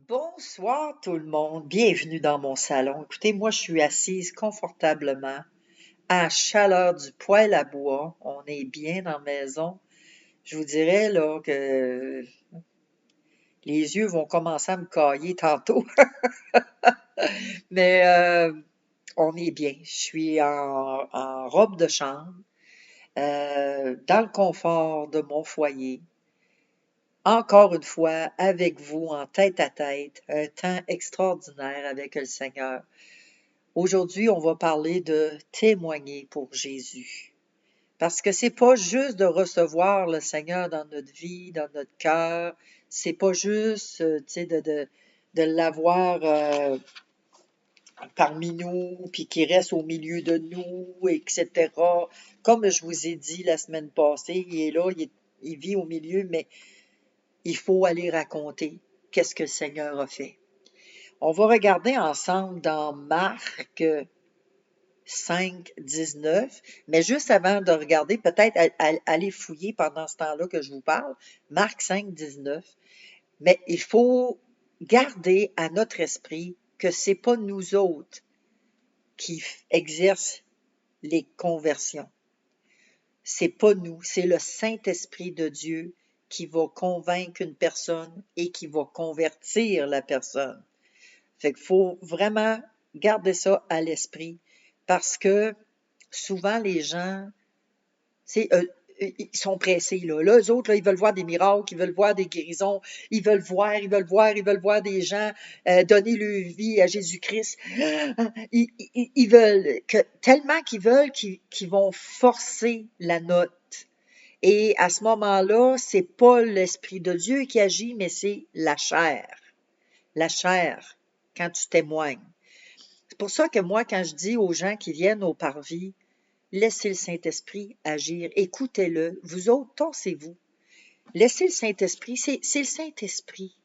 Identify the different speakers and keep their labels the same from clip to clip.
Speaker 1: Bonsoir tout le monde, bienvenue dans mon salon. Écoutez, moi je suis assise confortablement à la chaleur du poêle à bois. On est bien dans la maison. Je vous dirais là que les yeux vont commencer à me cailler tantôt, mais on est bien. Je suis en robe de chambre, dans le confort de mon foyer. Encore une fois, avec vous, en tête à tête, un temps extraordinaire avec le Seigneur. Aujourd'hui, on va parler de témoigner pour Jésus. Parce que c'est pas juste de recevoir le Seigneur dans notre vie, dans notre cœur. C'est pas juste, tu sais, de l'avoir parmi nous, puis qu'il reste au milieu de nous, etc. Comme je vous ai dit la semaine passée, il est là, il vit au milieu, mais il faut aller raconter qu'est-ce que le Seigneur a fait. On va regarder ensemble dans Marc 5, 19. Mais juste avant de regarder, peut-être aller fouiller pendant ce temps-là que je vous parle, Marc 5, 19. Mais il faut garder à notre esprit que c'est pas nous autres qui exercent les conversions. C'est pas nous, c'est le Saint-Esprit de Dieu qui va convaincre une personne et qui va convertir la personne. Fait qu'il faut vraiment garder ça à l'esprit parce que souvent les gens, ils sont pressés, là. Là, eux autres, là, ils veulent voir des miracles, ils veulent voir des guérisons, ils veulent voir des gens donner leur vie à Jésus-Christ. Ils veulent, tellement qu'ils veulent qu'ils vont forcer la note. Et à ce moment-là, c'est pas l'Esprit de Dieu qui agit, mais c'est la chair. La chair, quand tu témoignes. C'est pour ça que moi, quand je dis aux gens qui viennent au parvis, laissez le Saint-Esprit agir, écoutez-le, vous autres, tassez-vous. Laissez le Saint-Esprit, c'est le Saint-Esprit.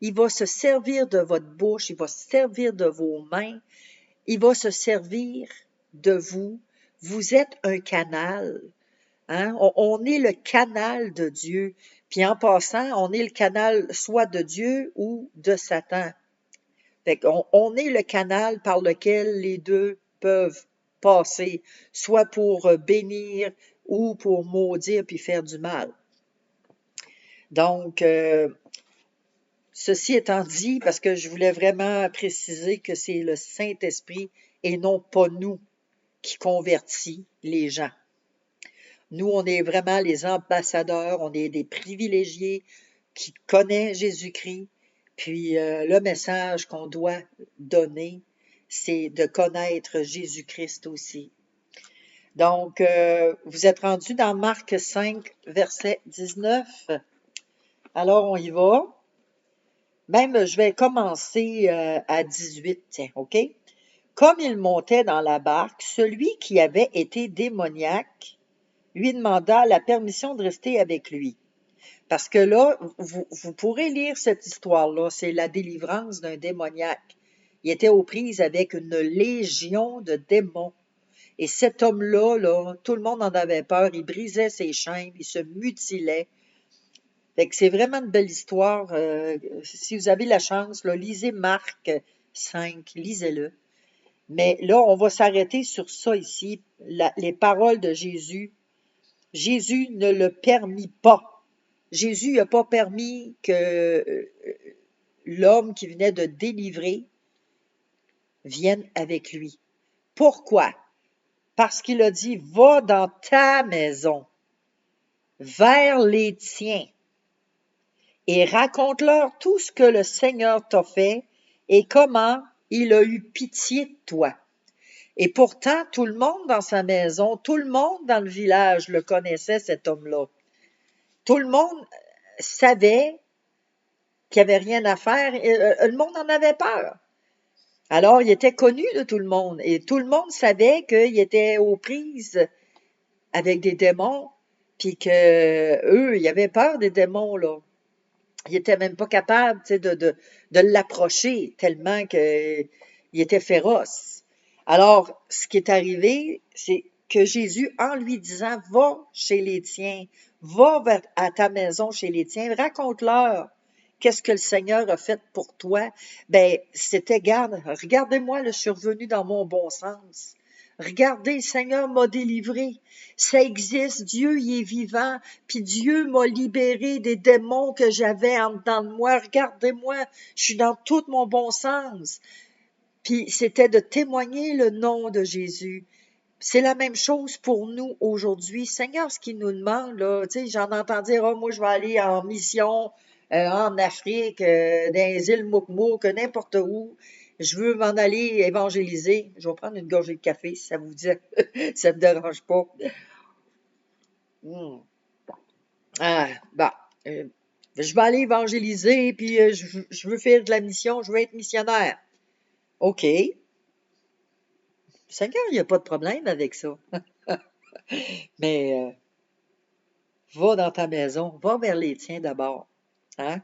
Speaker 1: Il va se servir de votre bouche, il va se servir de vos mains, il va se servir de vous. Vous êtes un canal. Hein? On est le canal de Dieu. Puis en passant, on est le canal soit de Dieu ou de Satan. Fait on est le canal par lequel les deux peuvent passer, soit pour bénir ou pour maudire puis faire du mal. Donc, ceci étant dit, parce que je voulais vraiment préciser que c'est le Saint-Esprit et non pas nous qui convertit les gens. Nous, on est vraiment les ambassadeurs, on est des privilégiés qui connaissent Jésus-Christ. Puis le message qu'on doit donner, c'est de connaître Jésus-Christ aussi. Donc, vous êtes rendus dans Marc 5, verset 19. Alors, on y va. Même, je vais commencer à 18, tiens, OK? Comme il montait dans la barque, celui qui avait été démoniaque lui demanda la permission de rester avec lui. Parce que là, vous pourrez lire cette histoire-là, c'est la délivrance d'un démoniaque. Il était aux prises avec une légion de démons. Et cet homme-là, là, tout le monde en avait peur, il brisait ses chaînes, il se mutilait. Fait que c'est vraiment une belle histoire. Si vous avez la chance, là, lisez Marc 5, lisez-le. Mais là, on va s'arrêter sur ça ici, les paroles de Jésus. Jésus ne le permit pas. Jésus n'a pas permis que l'homme qui venait de délivrer vienne avec lui. Pourquoi? Parce qu'il a dit, va dans ta maison, vers les tiens, et raconte-leur tout ce que le Seigneur t'a fait et comment il a eu pitié de toi. Et pourtant, tout le monde dans sa maison, tout le monde dans le village le connaissait, cet homme-là. Tout le monde savait qu'il n'y avait rien à faire. Le monde en avait peur. Alors, il était connu de tout le monde et tout le monde savait qu'il était aux prises avec des démons, puis que eux, ils avaient peur des démons, là. Ils n'étaient même pas capables, tu sais, de l'approcher tellement qu'il était féroce. Alors, ce qui est arrivé, c'est que Jésus, en lui disant, va chez les tiens, va à ta maison chez les tiens, raconte-leur qu'est-ce que le Seigneur a fait pour toi? Ben, c'était, garde, regardez-moi, là, je suis revenu dans mon bon sens. Regardez, le Seigneur m'a délivré. Ça existe, Dieu, il est vivant, puis Dieu m'a libéré des démons que j'avais en dedans de moi. Regardez-moi, je suis dans tout mon bon sens. Puis c'était de témoigner le nom de Jésus. C'est la même chose pour nous aujourd'hui. Seigneur, ce qu'il nous demande, là, tu sais, j'en entends dire, oh, moi, je vais aller en mission en Afrique, dans les îles Moukmouk, n'importe où. Je veux m'en aller évangéliser. Je vais prendre une gorgée de café, si ça vous dit. Ça me dérange pas. Hmm. Ah, bah, je vais aller évangéliser, puis je veux faire de la mission, je veux être missionnaire. OK. Seigneur, il n'y a pas de problème avec ça. Mais va dans ta maison, va vers les tiens d'abord. Hein?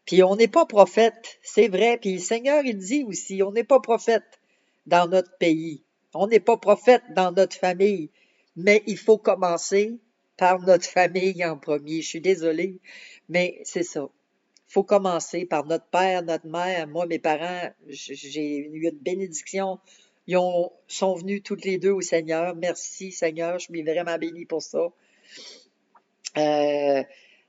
Speaker 1: Puis on n'est pas prophète, c'est vrai. Puis le Seigneur, il dit aussi, on n'est pas prophète dans notre pays. On n'est pas prophète dans notre famille. Mais il faut commencer par notre famille en premier. Je suis désolée, mais c'est ça. Il faut commencer par notre père, notre mère. Moi, mes parents, j'ai eu une bénédiction. Sont venus toutes les deux au Seigneur. Merci, Seigneur. Je suis vraiment bénie pour ça. Euh,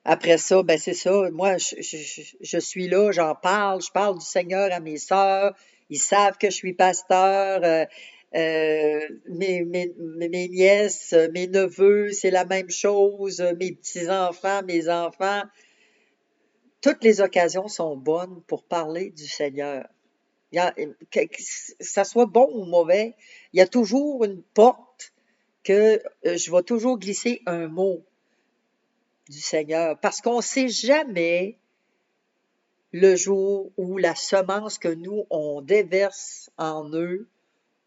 Speaker 1: Après ça, ben c'est ça. Moi, je suis là, je parle du Seigneur à mes sœurs. Ils savent que je suis pasteur. Mes nièces, mes neveux, c'est la même chose. Mes petits-enfants, mes enfants. Toutes les occasions sont bonnes pour parler du Seigneur. Que ça soit bon ou mauvais, il y a toujours une porte que je vais toujours glisser un mot du Seigneur, parce qu'on ne sait jamais le jour où la semence que nous, on déverse en eux,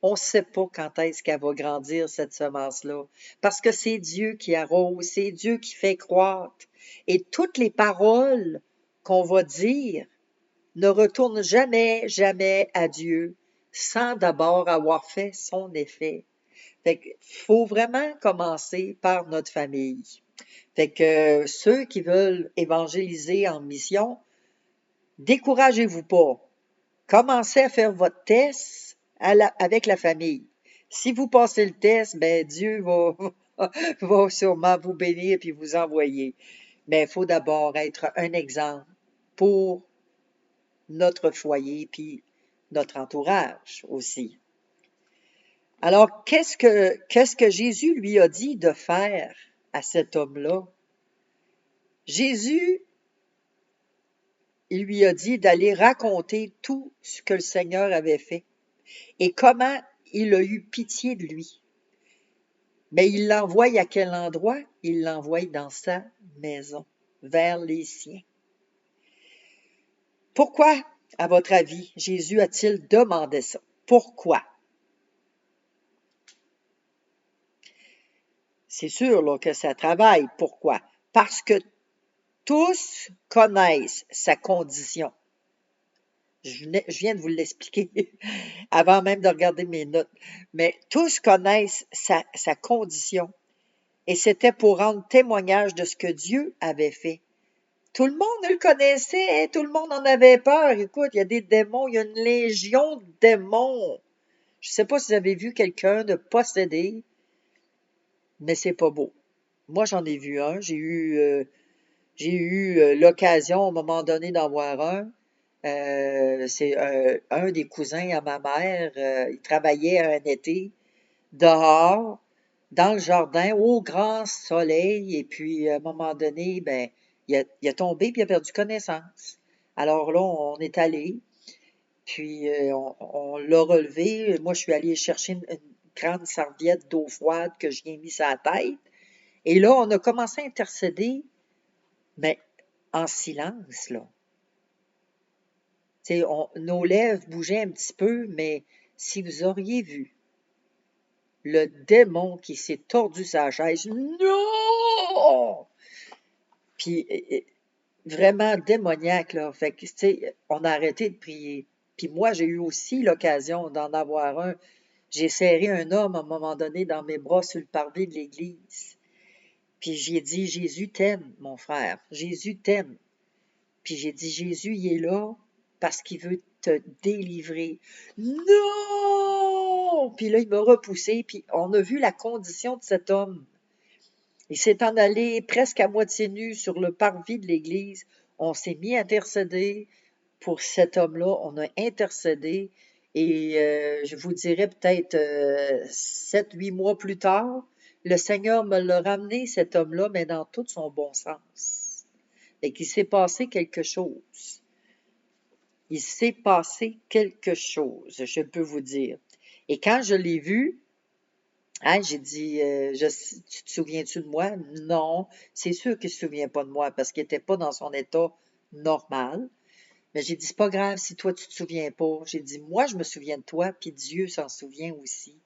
Speaker 1: on ne sait pas quand est-ce qu'elle va grandir, cette semence-là. Parce que c'est Dieu qui arrose, c'est Dieu qui fait croître. Et toutes les paroles qu'on va dire ne retournent jamais, jamais à Dieu sans d'abord avoir fait son effet. Fait qu'il faut vraiment commencer par notre famille. Fait que ceux qui veulent évangéliser en mission, découragez-vous pas. Commencez à faire votre test avec la famille. Si vous passez le test, ben Dieu va, va sûrement vous bénir puis vous envoyer. Mais il faut d'abord être un exemple pour notre foyer puis notre entourage aussi. Alors, qu'est-ce que Jésus lui a dit de faire à cet homme-là? Jésus, il lui a dit d'aller raconter tout ce que le Seigneur avait fait et comment il a eu pitié de lui. Mais il l'envoie à quel endroit? Il l'envoie dans sa maison, vers les siens. Pourquoi, à votre avis, Jésus a-t-il demandé ça? Pourquoi? C'est sûr là, que ça travaille. Pourquoi? Parce que tous connaissent sa condition. Je viens de vous l'expliquer avant même de regarder mes notes. Mais tous connaissent sa condition. Et c'était pour rendre témoignage de ce que Dieu avait fait. Tout le monde le connaissait, tout le monde en avait peur. Écoute, il y a des démons, il y a une légion de démons. Je ne sais pas si vous avez vu quelqu'un de possédé, mais c'est pas beau. Moi, j'en ai vu un. J'ai eu l'occasion à un moment donné d'en voir un. C'est un des cousins à ma mère. Il travaillait un été dehors, dans le jardin, au grand soleil. Et puis, à un moment donné, ben, il a tombé puis il a perdu connaissance. Alors là, on est allé, puis on l'a relevé. Moi, je suis allée chercher une grande serviette d'eau froide que j'ai mis sur la tête. Et là, on a commencé à intercéder, mais en silence, là. Nos lèvres bougeaient un petit peu, mais si vous auriez vu le démon qui s'est tordu sa chaise, non! Puis vraiment démoniaque, là. Fait que, tu sais, on a arrêté de prier. Puis moi, j'ai eu aussi l'occasion d'en avoir un. J'ai serré un homme à un moment donné dans mes bras sur le parvis de l'église. Puis j'ai dit, Jésus t'aime, mon frère. Jésus t'aime. Puis j'ai dit, Jésus, il est là parce qu'il veut te délivrer. Non! Puis là, il m'a repoussé, puis on a vu la condition de cet homme. Il s'est en allé presque à moitié nu sur le parvis de l'église. On s'est mis à intercéder pour cet homme-là. On a intercédé et je vous dirais peut-être 7, 8 mois plus tard, le Seigneur me l'a ramené, cet homme-là, mais dans tout son bon sens. Et qu'il s'est passé quelque chose. Il s'est passé quelque chose, je peux vous dire. Et quand je l'ai vu, hein, j'ai dit, tu te souviens-tu de moi? Non, c'est sûr qu'il ne se souvient pas de moi parce qu'il n'était pas dans son état normal. Mais j'ai dit, c'est pas grave si toi tu te souviens pas. J'ai dit, moi je me souviens de toi, puis Dieu s'en souvient aussi.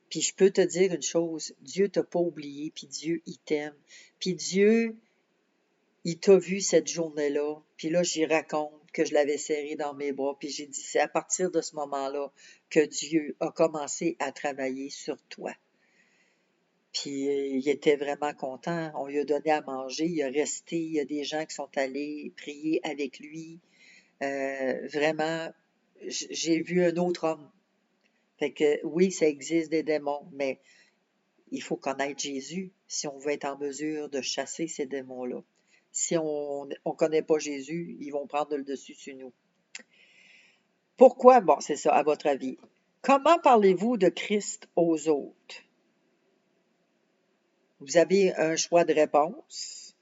Speaker 1: Puis je peux te dire une chose, Dieu t'a pas oublié, puis Dieu il t'aime. Puis Dieu, il t'a vu cette journée-là. Puis là, j'y raconte que je l'avais serré dans mes bras. Puis j'ai dit, c'est à partir de ce moment-là que Dieu a commencé à travailler sur toi. Puis il était vraiment content. On lui a donné à manger. Il est resté. Il y a des gens qui sont allés prier avec lui. Vraiment, j'ai vu un autre homme. Fait que oui, ça existe des démons, mais il faut connaître Jésus si on veut être en mesure de chasser ces démons-là. Si on ne connaît pas Jésus, ils vont prendre le dessus sur nous. Pourquoi? Bon, c'est ça, à votre avis. Comment parlez-vous de Christ aux autres? Vous avez un choix de réponse.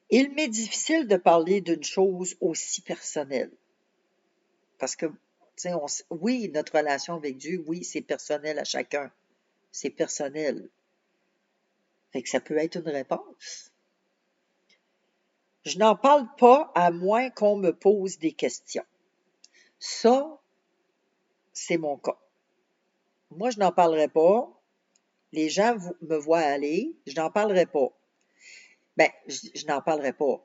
Speaker 1: Il m'est difficile de parler d'une chose aussi personnelle. Parce que, oui, notre relation avec Dieu, oui, c'est personnel à chacun. C'est personnel. Fait que ça peut être une réponse. Je n'en parle pas à moins qu'on me pose des questions. Ça, c'est mon cas. Moi, je n'en parlerai pas. Les gens me voient aller. Je n'en parlerai pas. Ben, je n'en parlerai pas.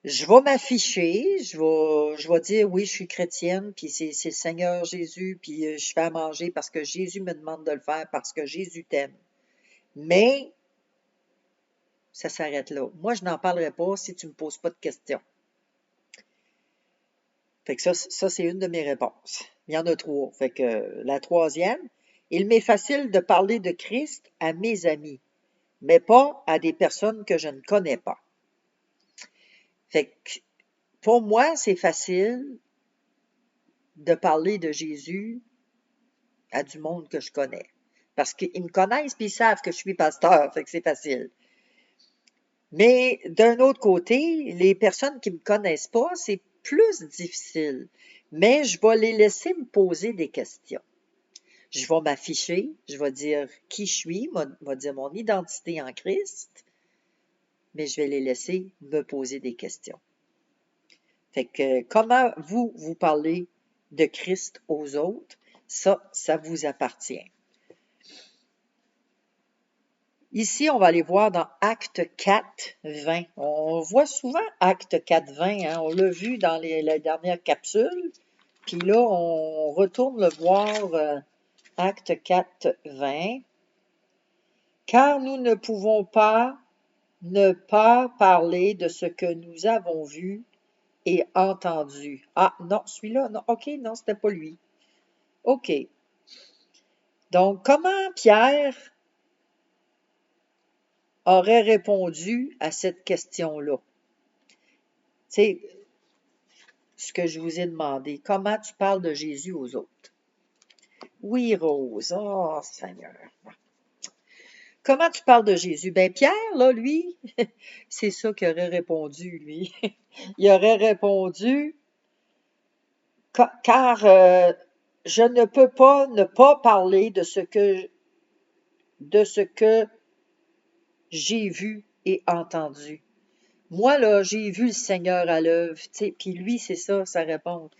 Speaker 1: Je vais m'afficher, je vais dire oui, je suis chrétienne, puis c'est le Seigneur Jésus, puis je fais à manger parce que Jésus me demande de le faire, parce que Jésus t'aime. Mais ça s'arrête là. Moi, je n'en parlerai pas si tu ne me poses pas de questions. Fait que ça c'est une de mes réponses. Il y en a 3. Fait que la troisième, il m'est facile de parler de Christ à mes amis, mais pas à des personnes que je ne connais pas. Fait que pour moi, c'est facile de parler de Jésus à du monde que je connais. Parce qu'ils me connaissent et ils savent que je suis pasteur, fait que c'est facile. Mais d'un autre côté, les personnes qui ne me connaissent pas, c'est plus difficile. Mais je vais les laisser me poser des questions. Je vais m'afficher, je vais dire qui je suis, je vais dire mon identité en Christ, mais je vais les laisser me poser des questions. Fait que comment vous parlez de Christ aux autres, ça vous appartient. Ici, on va aller voir dans Acte 4, 20. On voit souvent Acte 4, 20. Hein? On l'a vu dans la dernière capsule. Puis là, on retourne le voir, Acte 4, 20. Car nous ne pouvons pas ne pas parler de ce que nous avons vu et entendu. Ah, non, celui-là, non, OK, non, c'était pas lui. OK. Donc, comment Pierre aurait répondu à cette question-là? C'est ce que je vous ai demandé. Comment tu parles de Jésus aux autres? Oui, Rose. Oh, Seigneur. Comment tu parles de Jésus? Ben, Pierre, là, lui, c'est ça qu'il aurait répondu, lui. Il aurait répondu, car je ne peux pas ne pas parler de ce que j'ai vu et entendu. Moi, là, j'ai vu le Seigneur à l'œuvre, tu sais, puis lui, c'est ça, sa réponse.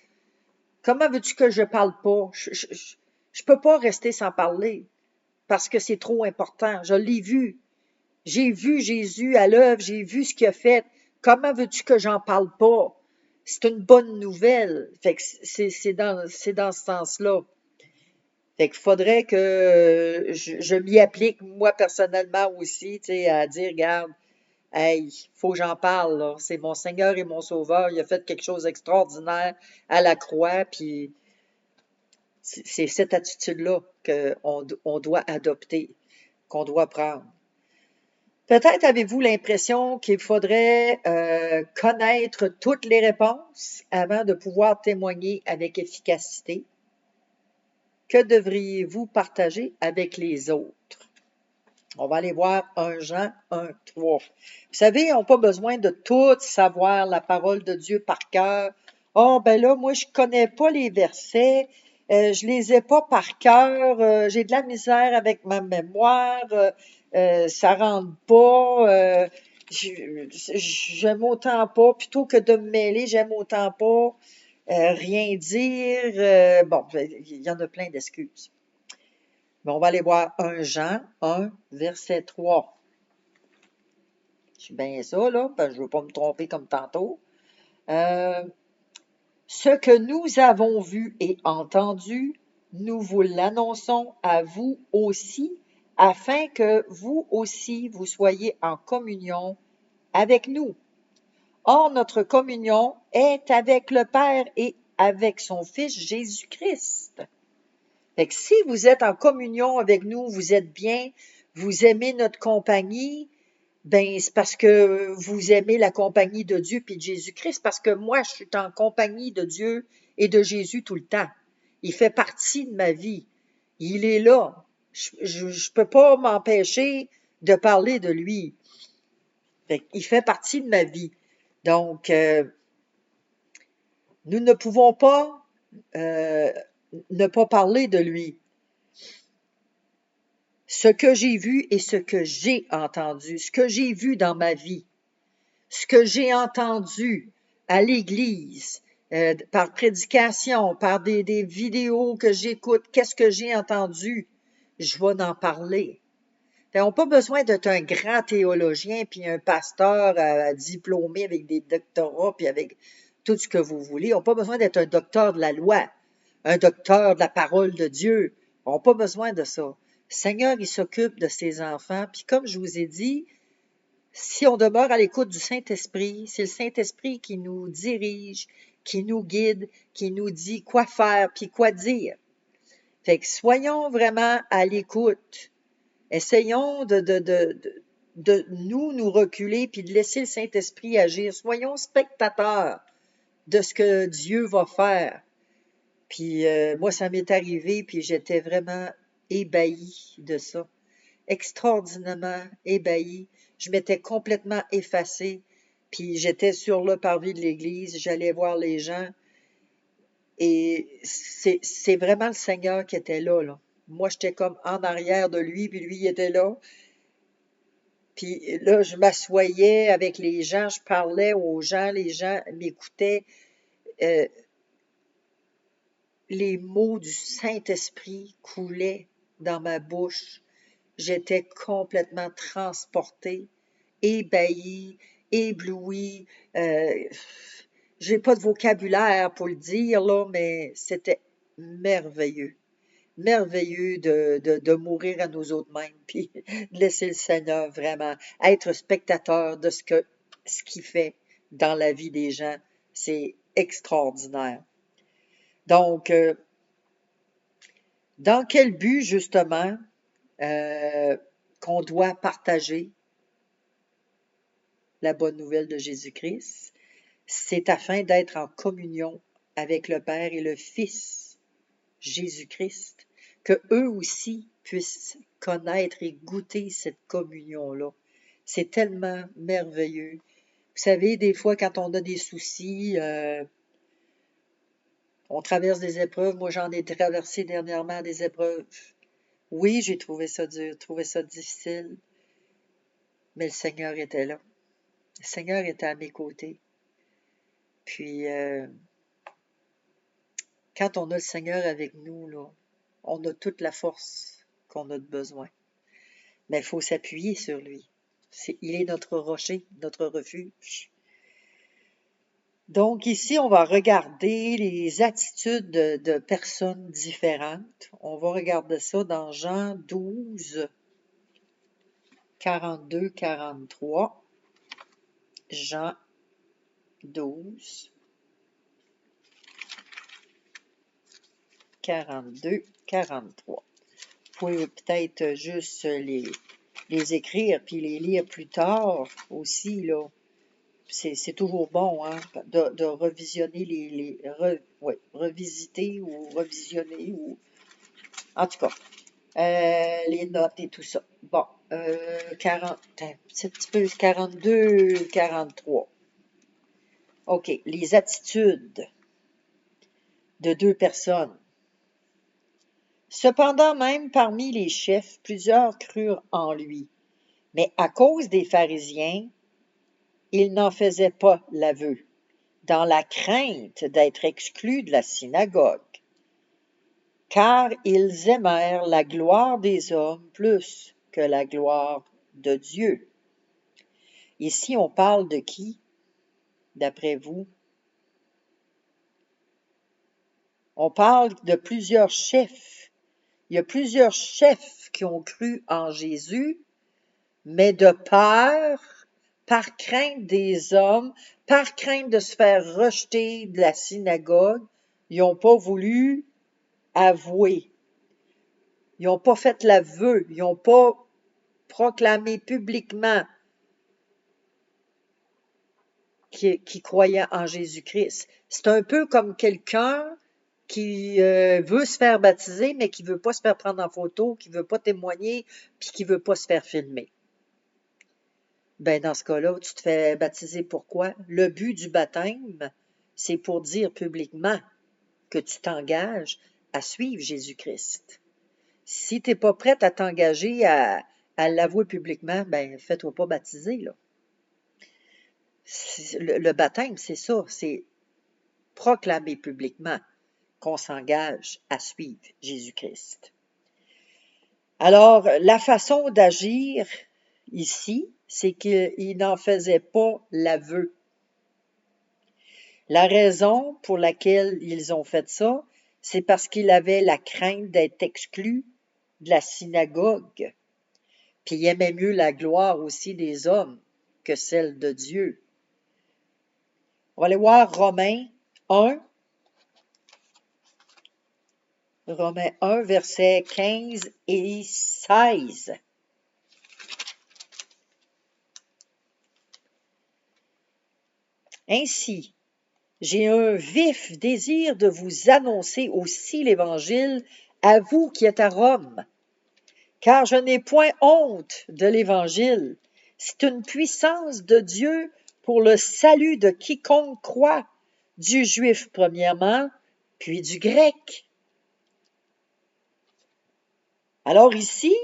Speaker 1: Comment veux-tu que je parle pas? Je peux pas rester sans parler parce que c'est trop important. Je l'ai vu. J'ai vu Jésus à l'œuvre, j'ai vu ce qu'il a fait. Comment veux-tu que j'en parle pas? C'est une bonne nouvelle. Fait que c'est dans ce sens-là. Fait qu'il faudrait que je m'y applique, moi, personnellement aussi, tu sais, à dire, regarde, Hey, faut que j'en parle, là. C'est mon Seigneur et mon Sauveur. Il a fait quelque chose d'extraordinaire à la croix, puis c'est cette attitude-là qu'on doit adopter, qu'on doit prendre. Peut-être avez-vous l'impression qu'il faudrait connaître toutes les réponses avant de pouvoir témoigner avec efficacité. Que devriez-vous partager avec les autres? On va aller voir 1 Jean 1:3. Vous savez, on n'a pas besoin de tout savoir la parole de Dieu par cœur. Oh, ben là, moi, je connais pas les versets, je les ai pas par cœur, j'ai de la misère avec ma mémoire, ça rentre pas, j'aime autant pas, plutôt que de me mêler, j'aime autant pas rien dire. Bon, il y en a plein d'excuses. Mais on va aller voir 1 Jean 1, verset 3. Je suis bien ça, là, parce que je ne veux pas me tromper comme tantôt. Ce que nous avons vu et entendu, nous vous l'annonçons à vous aussi, afin que vous aussi vous soyez en communion avec nous. Or, notre communion est avec le Père et avec son Fils Jésus-Christ. Fait que si vous êtes en communion avec nous, vous êtes bien, vous aimez notre compagnie, ben c'est parce que vous aimez la compagnie de Dieu puis de Jésus-Christ, parce que moi, je suis en compagnie de Dieu et de Jésus tout le temps. Il fait partie de ma vie. Il est là. Je peux pas m'empêcher de parler de lui. Il fait partie de ma vie. Donc, nous ne pouvons pas ne pas parler de lui. Ce que j'ai vu et ce que j'ai entendu, ce que j'ai vu dans ma vie, ce que j'ai entendu à l'église, par prédication, par des vidéos que j'écoute, qu'est-ce que j'ai entendu, je vais en parler. On n'a pas besoin d'être un grand théologien puis un pasteur diplômé avec des doctorats puis avec tout ce que vous voulez. On n'a pas besoin d'être un docteur de la loi, un docteur de la parole de Dieu. On n'a pas besoin de ça. Le Seigneur, il s'occupe de ses enfants. Puis comme je vous ai dit, si on demeure à l'écoute du Saint-Esprit, c'est le Saint-Esprit qui nous dirige, qui nous guide, qui nous dit quoi faire puis quoi dire. Fait que soyons vraiment à l'écoute. Essayons de nous reculer puis de laisser le Saint-Esprit agir. Soyons spectateurs de ce que Dieu va faire. Puis moi, ça m'est arrivé, puis j'étais vraiment ébahie de ça. Extraordinairement ébahie. Je m'étais complètement effacée, puis j'étais sur le parvis de l'église, j'allais voir les gens, et c'est vraiment le Seigneur qui était là. Moi, j'étais comme en arrière de lui, puis lui, il était là. Puis là, je m'assoyais avec les gens, je parlais aux gens, les gens m'écoutaient. Euh, les mots du Saint-Esprit coulaient dans ma bouche. J'étais complètement transportée, ébahie, éblouie. J'ai pas de vocabulaire pour le dire, là, mais c'était merveilleux. Merveilleux de mourir à nous autres mêmes, puis de laisser le Seigneur vraiment être spectateur de ce qu'il fait dans la vie des gens. C'est extraordinaire. Donc, dans quel but, justement, qu'on doit partager la bonne nouvelle de Jésus-Christ? C'est afin d'être en communion avec le Père et le Fils, Jésus-Christ, que eux aussi puissent connaître et goûter cette communion-là. C'est tellement merveilleux. Vous savez, des fois, quand on a des soucis, on traverse des épreuves. Moi, j'en ai traversé dernièrement des épreuves. Oui, j'ai trouvé ça dur, trouvé ça difficile, mais le Seigneur était là. Le Seigneur était à mes côtés. Puis, quand on a le Seigneur avec nous, là, on a toute la force qu'on a de besoin. Mais il faut s'appuyer sur lui. Il est notre rocher, notre refuge. Donc ici, on va regarder les attitudes de personnes différentes. On va regarder ça dans Jean 12, 42, 43. Jean 12, 42, 43. Vous pouvez peut-être juste les écrire puis les lire plus tard aussi, là. C'est toujours bon, hein, de revisionner revisiter ou revisionner, ou en tout cas, les notes et tout ça. Bon, 40, c'est un petit peu 42, 43. OK, les attitudes de deux personnes. Cependant, même parmi les chefs, plusieurs crurent en lui. Mais à cause des pharisiens, ils n'en faisaient pas l'aveu, dans la crainte d'être exclus de la synagogue, car ils aimèrent la gloire des hommes plus que la gloire de Dieu. Ici, on parle de qui, d'après vous? On parle de plusieurs chefs. Il y a plusieurs chefs qui ont cru en Jésus, mais de peur, par crainte des hommes, par crainte de se faire rejeter de la synagogue, ils n'ont pas voulu avouer. Ils n'ont pas fait l'aveu. Ils n'ont pas proclamé publiquement qu'ils croyaient en Jésus-Christ. C'est un peu comme quelqu'un qui veut se faire baptiser, mais qui ne veut pas se faire prendre en photo, qui ne veut pas témoigner, puis qui ne veut pas se faire filmer. Ben, dans ce cas-là, tu te fais baptiser pourquoi? Le but du baptême, c'est pour dire publiquement que tu t'engages à suivre Jésus-Christ. Si tu n'es pas prête à t'engager à l'avouer publiquement, ben, fais-toi pas baptiser, là. Le baptême, c'est ça, c'est proclamer publiquement qu'on s'engage à suivre Jésus-Christ. Alors, la façon d'agir ici, c'est qu'il n'en faisait pas l'aveu. La raison pour laquelle ils ont fait ça, c'est parce qu'ils avaient la crainte d'être exclus de la synagogue. Puis ils aimaient mieux la gloire aussi des hommes que celle de Dieu. On va aller voir Romains 1. Romains 1, versets 15 et 16. Ainsi, j'ai un vif désir de vous annoncer aussi l'Évangile à vous qui êtes à Rome, car je n'ai point honte de l'Évangile. C'est une puissance de Dieu pour le salut de quiconque croit, du juif premièrement, puis du grec. Alors ici,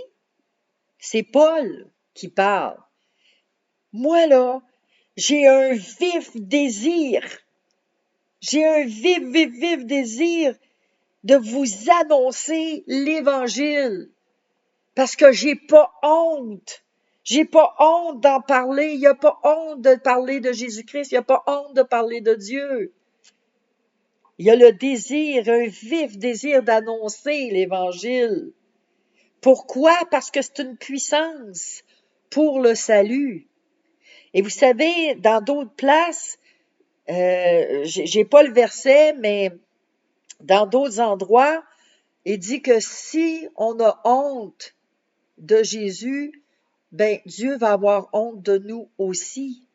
Speaker 1: c'est Paul qui parle. Moi là, j'ai un vif désir. J'ai un vif désir de vous annoncer l'Évangile. Parce que j'ai pas honte. J'ai pas honte d'en parler. Il n'y a pas honte de parler de Jésus-Christ. Il n'y a pas honte de parler de Dieu. Il y a le désir, un vif désir d'annoncer l'Évangile. Pourquoi? Parce que c'est une puissance pour le salut. Et vous savez, dans d'autres places, j'ai pas le verset, mais dans d'autres endroits, il dit que si on a honte de Jésus, ben Dieu va avoir honte de nous aussi.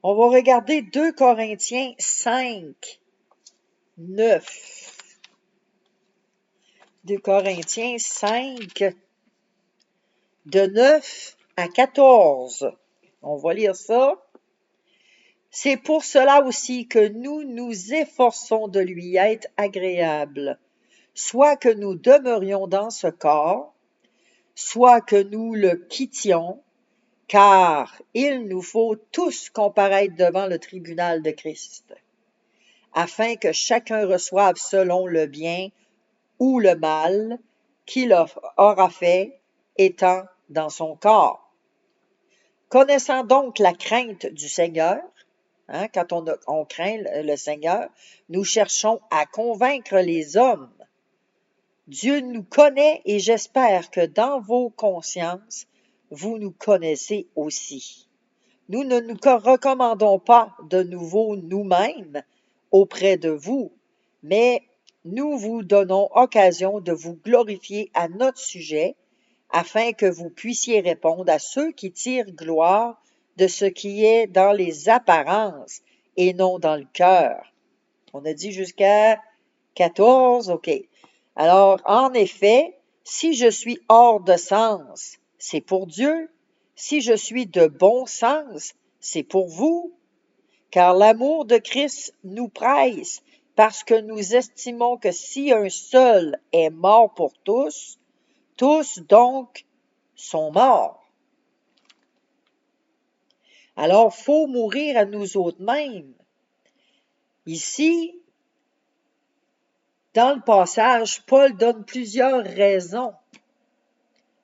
Speaker 1: On va regarder 2 Corinthiens 5, 9. 2 Corinthiens 5, de 9 à 14. On va lire ça. C'est pour cela aussi que nous nous efforçons de lui être agréables, soit que nous demeurions dans ce corps, soit que nous le quittions, car il nous faut tous comparaître devant le tribunal de Christ, afin que chacun reçoive selon le bien ou le mal qu'il aura fait étant dans son corps. Connaissant donc la crainte du Seigneur, quand on craint le Seigneur, nous cherchons à convaincre les hommes. Dieu nous connaît et j'espère que dans vos consciences, vous nous connaissez aussi. Nous ne nous recommandons pas de nouveau nous-mêmes auprès de vous, mais nous vous donnons occasion de vous glorifier à notre sujet, afin que vous puissiez répondre à ceux qui tirent gloire de ce qui est dans les apparences et non dans le cœur. On a dit jusqu'à 14, OK. Alors, en effet, si je suis hors de sens, c'est pour Dieu. Si je suis de bon sens, c'est pour vous. Car l'amour de Christ nous presse, parce que nous estimons que si un seul est mort pour tous, tous donc sont morts. Alors, faut mourir à nous autres mêmes. Ici, dans le passage, Paul donne plusieurs raisons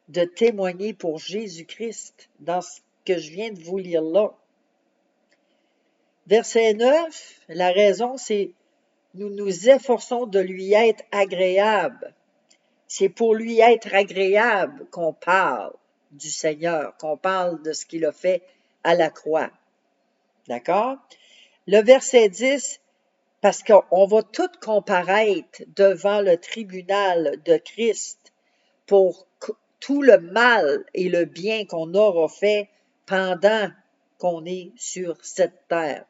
Speaker 1: de témoigner pour Jésus-Christ dans ce que je viens de vous lire là. Verset 9, la raison, c'est nous nous efforçons de lui être agréable. C'est pour lui être agréable qu'on parle du Seigneur, qu'on parle de ce qu'il a fait à la croix. D'accord? Le verset 10, parce qu'on va tous comparaître devant le tribunal de Christ pour tout le mal et le bien qu'on aura fait pendant qu'on est sur cette terre.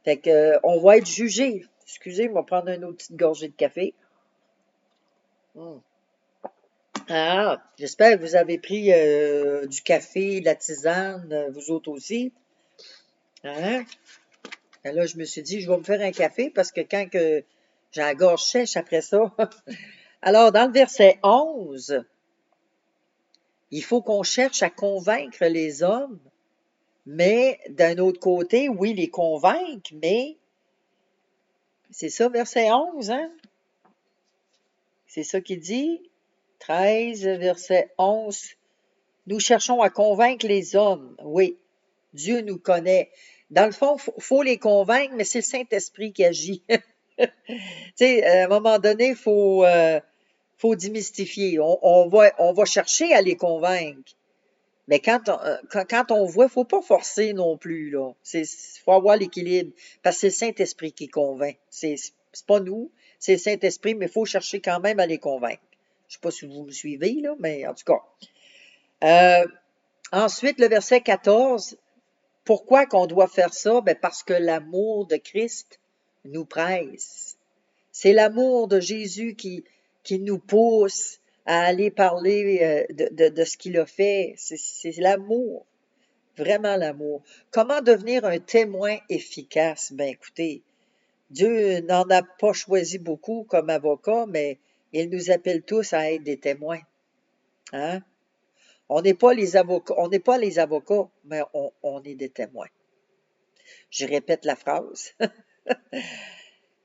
Speaker 1: Fait que, on va être jugé. Excusez, on va prendre une autre petite gorgée de café. Ah, j'espère que vous avez pris du café, de la tisane, vous autres aussi. Hein? Et là, je me suis dit, je vais me faire un café parce que quand que j'ai la gorge sèche après ça. Alors, dans le verset 11, il faut qu'on cherche à convaincre les hommes, mais d'un autre côté, oui, les convaincre, mais c'est ça, verset 11, hein? C'est ça qu'il dit. 13, verset 11. Nous cherchons à convaincre les hommes. Oui, Dieu nous connaît. Dans le fond, faut les convaincre, mais c'est le Saint-Esprit qui agit. Tu sais, à un moment donné, faut démystifier. On va chercher à les convaincre. Mais quand on voit, faut pas forcer non plus, là. Faut avoir l'équilibre. Parce que c'est le Saint-Esprit qui convainc. C'est pas nous, c'est le Saint-Esprit, mais il faut chercher quand même à les convaincre. Je sais pas si vous me suivez, là, mais en tout cas. Ensuite, le verset 14. Pourquoi qu'on doit faire ça? Ben parce que l'amour de Christ nous presse. C'est l'amour de Jésus qui nous pousse à aller parler de ce qu'il a fait. C'est l'amour, vraiment l'amour. Comment devenir un témoin efficace? Ben écoutez, Dieu n'en a pas choisi beaucoup comme avocats, mais il nous appelle tous à être des témoins. Hein? On n'est pas les avocats, mais on est des témoins. Je répète la phrase.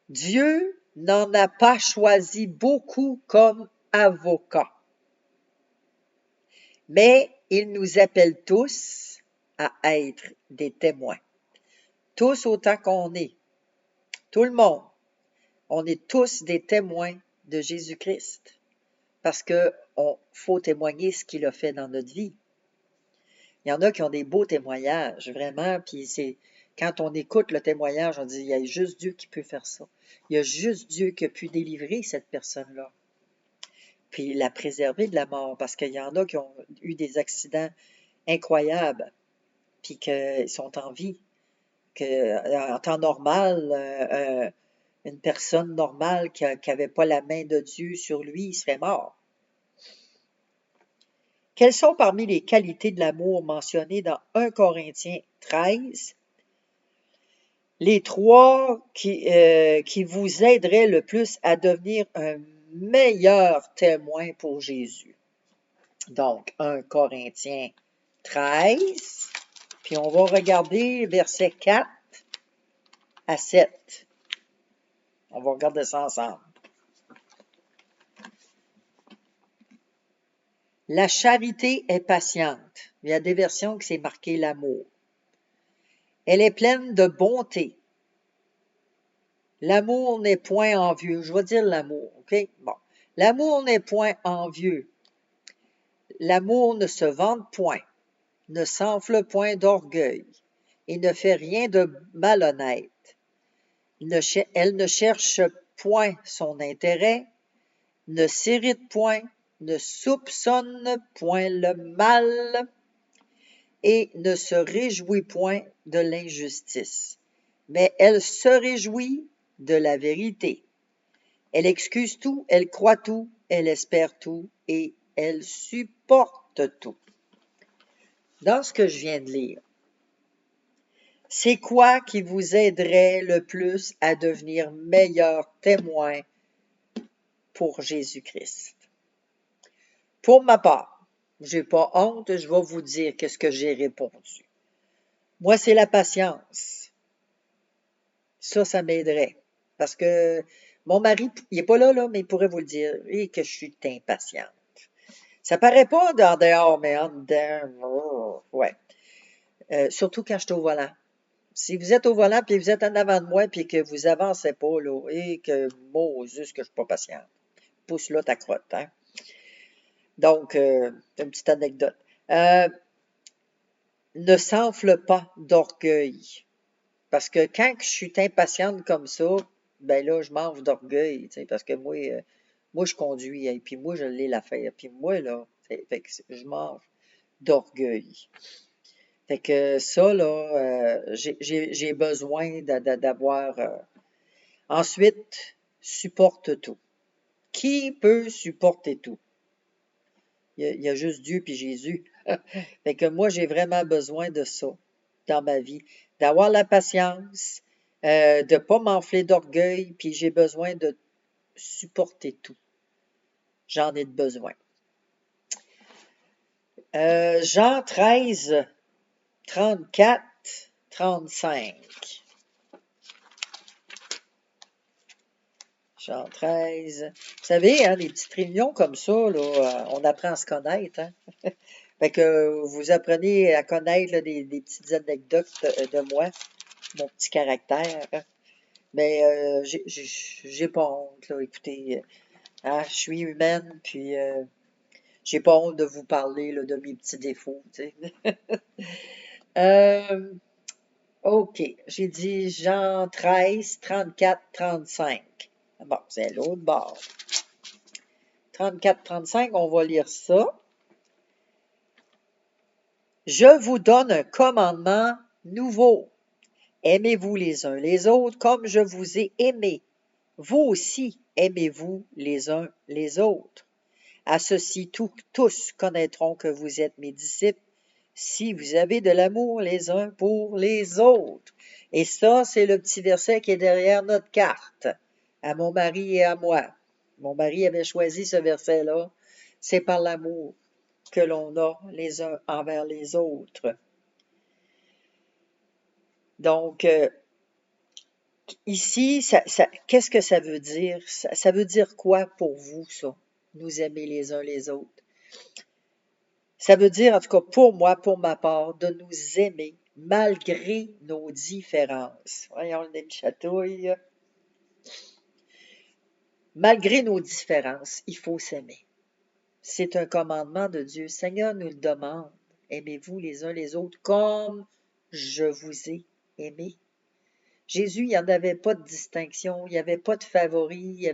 Speaker 1: Dieu n'en a pas choisi beaucoup comme avocats, mais il nous appelle tous à être des témoins. Tous autant qu'on est. Tout le monde. On est tous des témoins de Jésus-Christ. Parce que faut témoigner ce qu'il a fait dans notre vie. Il y en a qui ont des beaux témoignages, vraiment, puis quand on écoute le témoignage, on dit, il y a juste Dieu qui peut faire ça. Il y a juste Dieu qui a pu délivrer cette personne-là. Puis la préserver de la mort, parce qu'il y en a qui ont eu des accidents incroyables, puis qu'ils sont en vie, qu'en temps normal, une personne normale qui n'avait pas la main de Dieu sur lui, il serait mort. Quelles sont parmi les qualités de l'amour mentionnées dans 1 Corinthiens 13 les trois qui vous aideraient le plus à devenir un meilleur témoin pour Jésus? Donc, 1 Corinthiens 13, puis on va regarder versets 4 à 7. On va regarder ça ensemble. La charité est patiente. Il y a des versions que c'est marqué l'amour. Elle est pleine de bonté. L'amour n'est point envieux. Je vais dire l'amour, OK? Bon. L'amour n'est point envieux. L'amour ne se vante point. ne s'enfle point d'orgueil et ne fait rien de malhonnête. Elle ne cherche point son intérêt, ne s'irrite point, ne soupçonne point le mal et ne se réjouit point de l'injustice. Mais elle se réjouit de la vérité. Elle excuse tout, elle croit tout, elle espère tout et elle supporte tout. Dans ce que je viens de lire, c'est quoi qui vous aiderait le plus à devenir meilleur témoin pour Jésus-Christ? Pour ma part, j'ai pas honte, je vais vous dire qu'est-ce que j'ai répondu. Moi, c'est la patience. Ça m'aiderait. Parce que mon mari, il n'est pas là, mais il pourrait vous le dire, et que je suis impatiente. Ça paraît pas en dehors, mais en dedans, ouais. Surtout quand je suis au volant. Si vous êtes au volant, puis vous êtes en avant de moi, puis que vous avancez pas, là, et que, juste que je suis pas patiente. Pousse là ta crotte, hein. Donc, une petite anecdote. Ne s'enfle pas d'orgueil. Parce que quand je suis impatiente comme ça, ben là, je m'enfle d'orgueil, tu sais, parce que moi, je conduis, et puis moi, je l'ai l'affaire. Puis moi, là, fait que je m'enfle d'orgueil. Fait que ça, là, j'ai besoin d'avoir... Ensuite, supporte tout. Qui peut supporter tout? Il y a juste Dieu puis Jésus. Fait que moi, j'ai vraiment besoin de ça dans ma vie. D'avoir la patience, de ne pas m'enfler d'orgueil, puis j'ai besoin de supporter tout. J'en ai besoin. Jean 13, 34, 35. Jean 13. Vous savez, hein, les petites réunions comme ça, là, on apprend à se connaître. Hein? Fait que vous apprenez à connaître là, des petites anecdotes de moi, mon petit caractère. Mais j'ai pas honte, là. Écoutez, hein, je suis humaine, puis j'ai pas honte de vous parler là, de mes petits défauts. Tu sais. OK, j'ai dit Jean 13, 34, 35. Bon, c'est l'autre bord. 34, 35, on va lire ça. Je vous donne un commandement nouveau. Aimez-vous les uns les autres comme je vous ai aimé. Vous aussi, aimez-vous les uns les autres. À ceci, tous connaîtront que vous êtes mes disciples si vous avez de l'amour les uns pour les autres. Et ça, c'est le petit verset qui est derrière notre carte, à mon mari et à moi. Mon mari avait choisi ce verset-là. C'est par l'amour que l'on a les uns envers les autres. Donc, ici, qu'est-ce que ça veut dire? Ça veut dire quoi pour vous, ça? Nous aimer les uns les autres. Ça veut dire, en tout cas pour moi, pour ma part, de nous aimer malgré nos différences. Voyons, le nez me chatouille. Malgré nos différences, il faut s'aimer. C'est un commandement de Dieu. Le Seigneur nous le demande. Aimez-vous les uns les autres comme je vous ai aimé. Jésus, il n'y en avait pas de distinction, il n'y avait pas de favori,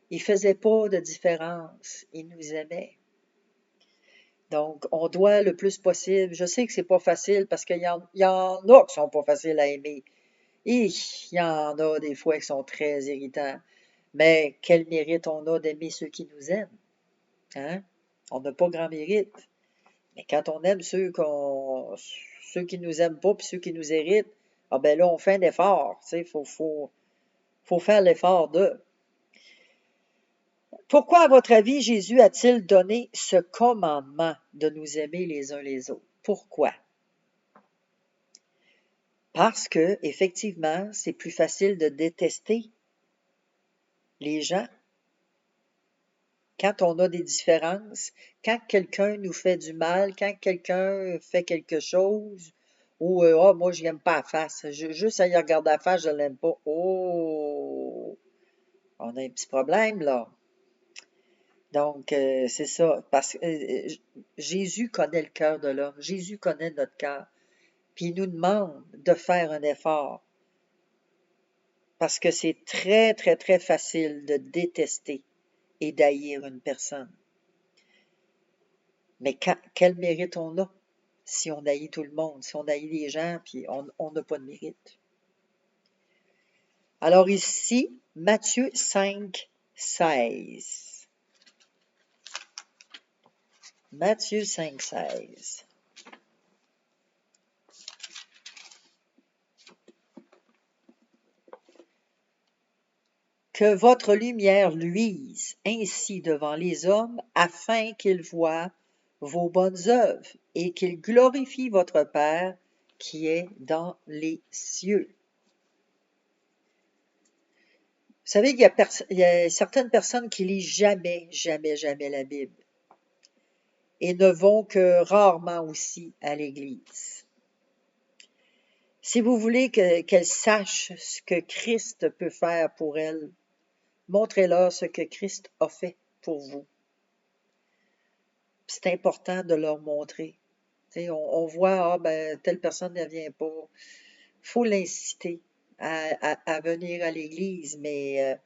Speaker 1: il faisait pas de différence. Il nous aimait. Donc, on doit le plus possible. Je sais que c'est pas facile parce qu'il y en a qui sont pas faciles à aimer. Et il y en a des fois qui sont très irritants. Mais quel mérite on a d'aimer ceux qui nous aiment? Hein? On n'a pas grand mérite. Mais quand on aime ceux qui nous aiment pas puis ceux qui nous irritent, ah ben là, on fait un effort. Tu sais, faut faire l'effort de. Pourquoi, à votre avis, Jésus a-t-il donné ce commandement de nous aimer les uns les autres? Pourquoi? Parce que, effectivement, c'est plus facile de détester les gens quand on a des différences, quand quelqu'un nous fait du mal, quand quelqu'un fait quelque chose, ou moi je l'aime pas à face, juste à y regarder à face, je l'aime pas. Oh, on a un petit problème là. Donc, c'est ça. Parce que Jésus connaît le cœur de l'homme. Jésus connaît notre cœur. Puis il nous demande de faire un effort. Parce que c'est très, très, très facile de détester et d'haïr une personne. Mais quel mérite on a si on haït tout le monde, si on haït les gens, puis on n'a pas de mérite. Alors ici, Matthieu 5, 16. Matthieu 5, 16. Que votre lumière luise ainsi devant les hommes, afin qu'ils voient vos bonnes œuvres et qu'ils glorifient votre Père qui est dans les cieux. Vous savez qu'il y a certaines personnes qui lisent jamais, jamais, jamais la Bible et ne vont que rarement aussi à l'Église. Si vous voulez qu'elles sachent ce que Christ peut faire pour elles, montrez-leur ce que Christ a fait pour vous. C'est important de leur montrer. On voit, telle personne ne vient pas. Il faut l'inciter à venir à l'Église, mais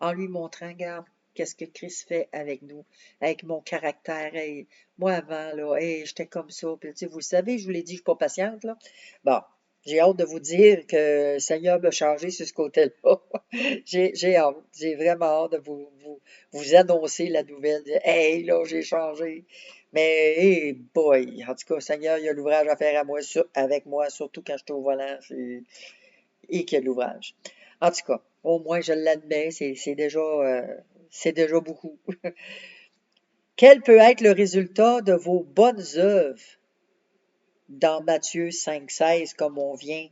Speaker 1: en lui montrant, regarde, qu'est-ce que Christ fait avec nous, avec mon caractère. Hey, moi, avant, là, hey, j'étais comme ça. Puis, vous le savez, je vous l'ai dit, je ne suis pas patiente. Là. Bon, j'ai hâte de vous dire que le Seigneur m'a changé sur ce côté-là. J'ai hâte. J'ai vraiment hâte de vous annoncer la nouvelle. Hey, là, j'ai changé. Mais, hey, boy, en tout cas, le Seigneur, il a l'ouvrage à faire avec moi, surtout quand je suis au volant. Et qu'il y a de l'ouvrage. En tout cas, au moins, je l'admets, c'est déjà beaucoup. Quel peut être le résultat de vos bonnes œuvres dans Matthieu 5,16, comme on vient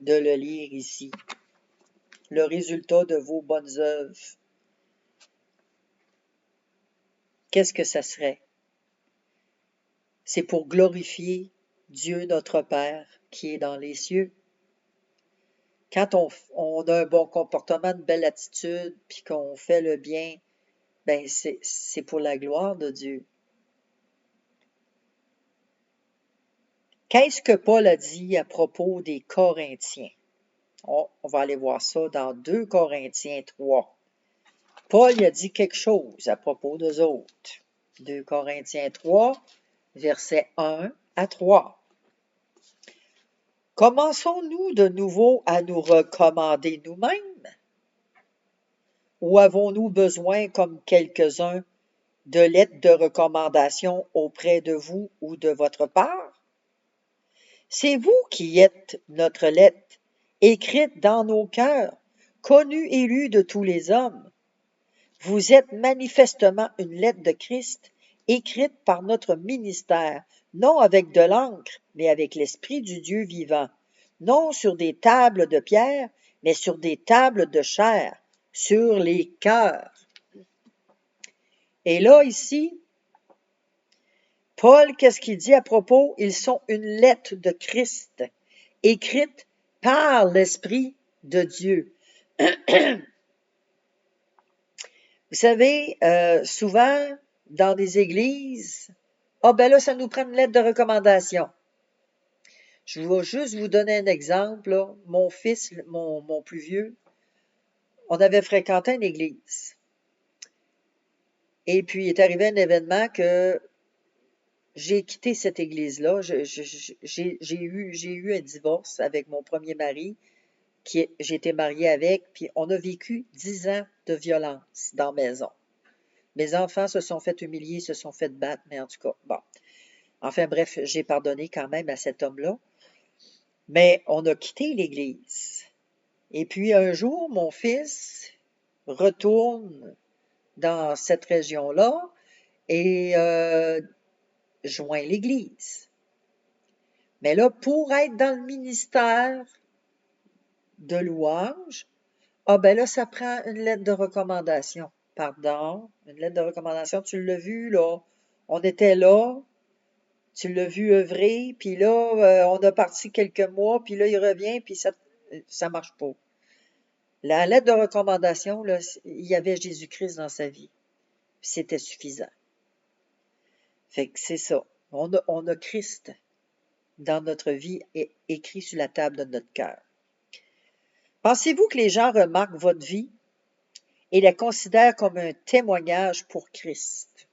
Speaker 1: de le lire ici? Le résultat de vos bonnes œuvres. Qu'est-ce que ça serait? C'est pour glorifier Dieu notre Père qui est dans les cieux. Quand on a un bon comportement, une belle attitude, puis qu'on fait le bien, ben c'est pour la gloire de Dieu. Qu'est-ce que Paul a dit à propos des Corinthiens? On va aller voir ça dans 2 Corinthiens 3. Paul a dit quelque chose à propos d'eux autres. 2 Corinthiens 3, versets 1 à 3. Commençons-nous de nouveau à nous recommander nous-mêmes? Ou avons-nous besoin, comme quelques-uns, de lettres de recommandation auprès de vous ou de votre part? C'est vous qui êtes notre lettre, écrite dans nos cœurs, connue et lue de tous les hommes. Vous êtes manifestement une lettre de Christ, écrite par notre ministère, non avec de l'encre, mais avec l'Esprit du Dieu vivant, non sur des tables de pierre, mais sur des tables de chair, sur les cœurs. Et là, ici, Paul, qu'est-ce qu'il dit à propos? Ils sont une lettre de Christ, écrite par l'Esprit de Dieu. Vous savez, souvent, dans des églises, ben là, ça nous prend une lettre de recommandation. Je vais juste vous donner un exemple. Là. Mon fils, mon plus vieux, on avait fréquenté une église. Et puis, il est arrivé un événement que j'ai quitté cette église-là. J'ai eu un divorce avec mon premier mari, j'ai été mariée avec, puis on a vécu 10 ans de violence dans la maison. Mes enfants se sont fait humilier, se sont fait battre, mais en tout cas, bon. Enfin bref, j'ai pardonné quand même à cet homme-là. Mais on a quitté l'Église. Et puis un jour, mon fils retourne dans cette région-là et joint l'Église. Mais là, pour être dans le ministère de louange, ben là, ça prend une lettre de recommandation. Pardon, une lettre de recommandation, tu l'as vu, là. On était là, tu l'as vu œuvrer, puis là, on a parti quelques mois, puis là, il revient, puis ça marche pas. La lettre de recommandation, là, il y avait Jésus-Christ dans sa vie. C'était suffisant. Fait que c'est ça. On a Christ dans notre vie écrit sur la table de notre cœur. Pensez-vous que les gens remarquent votre vie et la considèrent comme un témoignage pour Christ?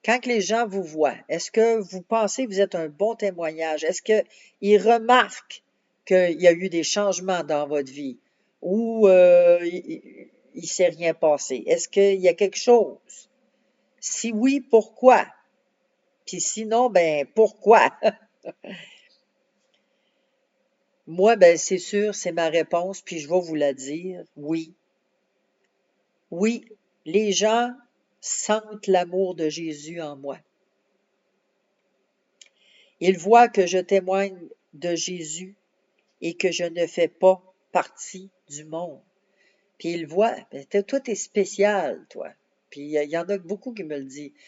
Speaker 1: Quand les gens vous voient, est-ce que vous pensez que vous êtes un bon témoignage? Est-ce qu'ils remarquent qu'il y a eu des changements dans votre vie ou il ne s'est rien passé? Est-ce qu'il y a quelque chose? Si oui, pourquoi? Puis sinon, ben pourquoi? Moi, ben c'est sûr, c'est ma réponse, puis je vais vous la dire. Oui. Oui, les gens sentent l'amour de Jésus en moi. Ils voient que je témoigne de Jésus et que je ne fais pas partie du monde. Puis ils voient, ben, toi, t'es spécial, toi. Puis il y en a beaucoup qui me le disent. Tu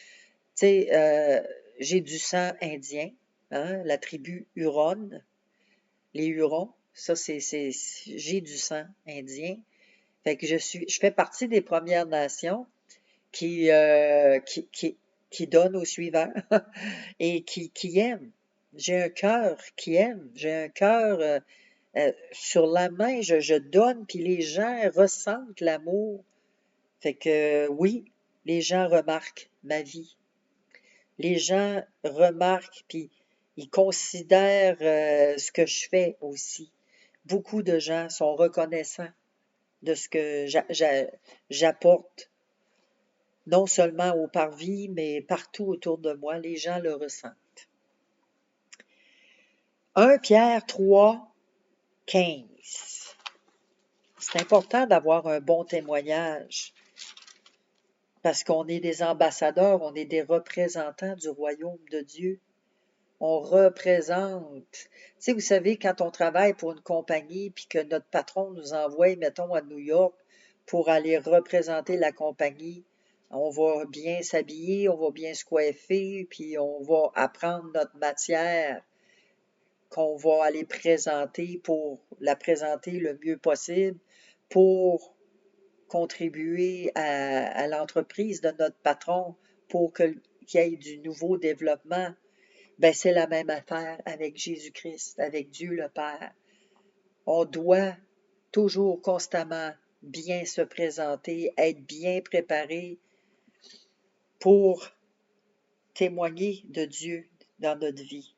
Speaker 1: sais, j'ai du sang indien, hein, la tribu Huron, les Hurons, ça, j'ai du sang indien. Fait que je fais partie des Premières Nations qui donnent aux suivants et qui aiment. J'ai un cœur qui aime. J'ai un cœur sur la main, je donne, puis les gens ressentent l'amour. Fait que oui, les gens remarquent ma vie. Les gens remarquent, puis ils considèrent ce que je fais aussi. Beaucoup de gens sont reconnaissants de ce que j'apporte, non seulement au parvis, mais partout autour de moi. Les gens le ressentent. 1 Pierre 3, 15. C'est important d'avoir un bon témoignage parce qu'on est des ambassadeurs, on est des représentants du royaume de Dieu. On représente. Tu sais, vous savez, quand on travaille pour une compagnie puis que notre patron nous envoie, mettons, à New York pour aller représenter la compagnie, on va bien s'habiller, on va bien se coiffer, puis on va apprendre notre matière qu'on va aller présenter pour la présenter le mieux possible pour contribuer à l'entreprise de notre patron pour qu'il y ait du nouveau développement. Ben, c'est la même affaire avec Jésus-Christ, avec Dieu le Père. On doit toujours constamment bien se présenter, être bien préparé pour témoigner de Dieu dans notre vie.